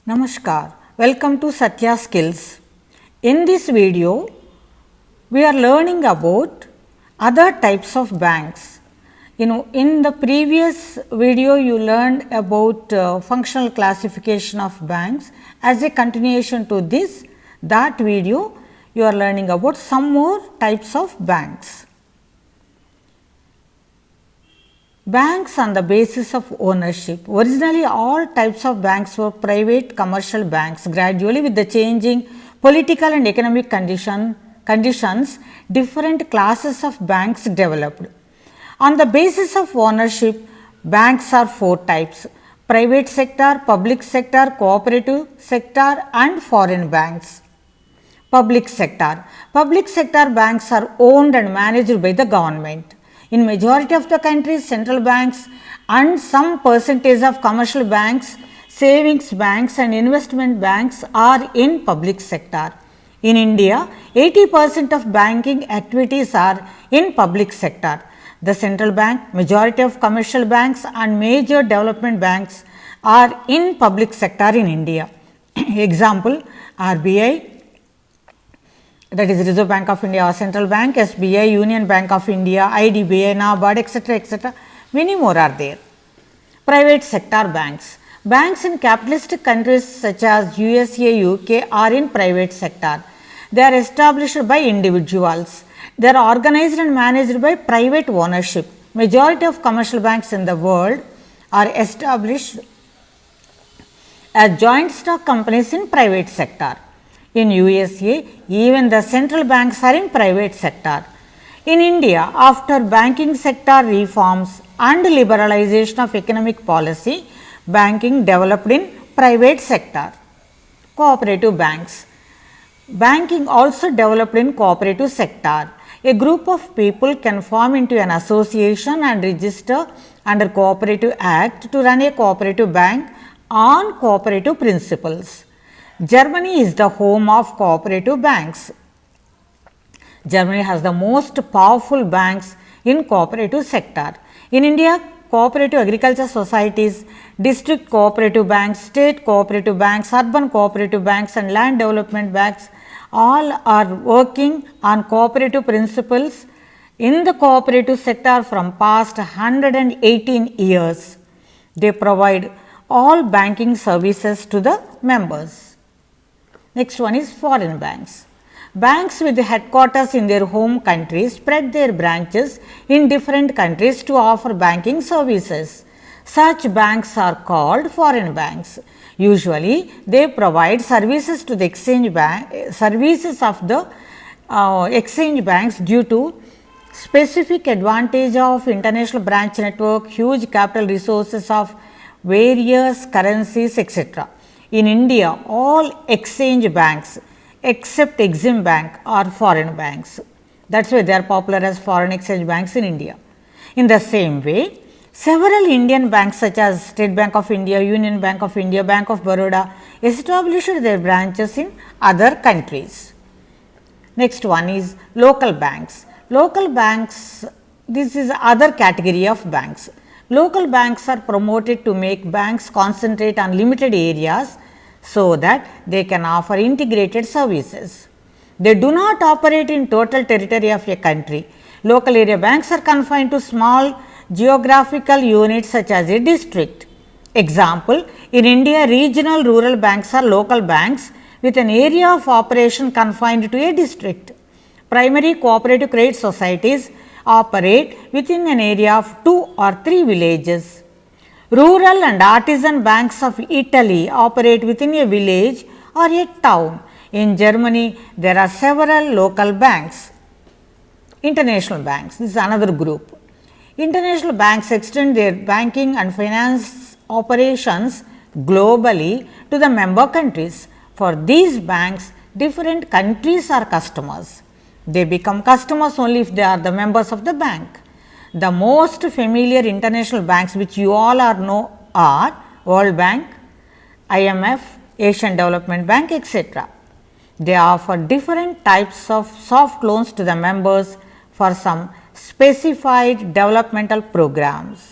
Namaskar, welcome to Satya Skills. In this video, we are learning about other types of banks. In the previous video, you learned about functional classification of banks. As a continuation to that video, you are learning about some more types of banks. Banks on the basis of ownership. Originally, all types of banks were private commercial banks. Gradually, with the changing political and economic conditions, different classes of banks developed. On the basis of ownership, banks are four types: private sector, public sector, cooperative sector and foreign banks. Public sector. Public sector banks are owned and managed by the government. In majority of the countries, central banks and some percentage of commercial banks, savings banks and investment banks are in public sector. In India, 80% of banking activities are in public sector. The central bank, majority of commercial banks and major development banks are in public sector in India. Example, RBI, that is Reserve Bank of India or Central Bank, SBI, Union Bank of India, IDBI, NABARD, etc. Many more are there. Private sector banks. Banks in capitalistic countries such as USA, UK are in private sector. They are established by individuals. They are organized and managed by private ownership. Majority of commercial banks in the world are established as joint stock companies in private sector. In USA, even the central banks are in private sector. In India, after banking sector reforms and liberalization of economic policy, banking developed in private sector. Cooperative banks. Banking also developed in cooperative sector. A group of people can form into an association and register under Cooperative Act to run a cooperative bank on cooperative principles. Germany is the home of cooperative banks. Germany has the most powerful banks in cooperative sector. In India, cooperative agriculture societies, district cooperative banks, state cooperative banks, urban cooperative banks and land development banks all are working on cooperative principles in the cooperative sector from past 118 years. They provide all banking services to the members. Next one is foreign banks. Banks with headquarters in their home country spread their branches in different countries to offer banking services. Such banks are called foreign banks. Usually, they provide services to the exchange banks due to specific advantage of international branch network, huge capital resources of various currencies, etc. In India, all exchange banks except Exim Bank are foreign banks. That is why they are popular as foreign exchange banks in India. In the same way, several Indian banks such as State Bank of India, Union Bank of India, Bank of Baroda established their branches in other countries. Next one is local banks. Local banks, this is other category of banks. Local banks are promoted to make banks concentrate on limited areas so that they can offer integrated services. They do not operate in total territory of a country. Local area banks are confined to small geographical units such as a district. Example, in India, regional rural banks are local banks with an area of operation confined to a district. Primary cooperative credit societies operate within an area of 2 or 3 villages. Rural and artisan banks of Italy operate within a village or a town. In Germany, there are several local banks. International banks, this is another group. International banks extend their banking and finance operations globally to the member countries. For these banks, different countries are customers. They become customers only if they are the members of the bank. The most familiar international banks which you all know are World Bank, IMF, Asian Development Bank, etc. They offer different types of soft loans to the members for some specified developmental programs.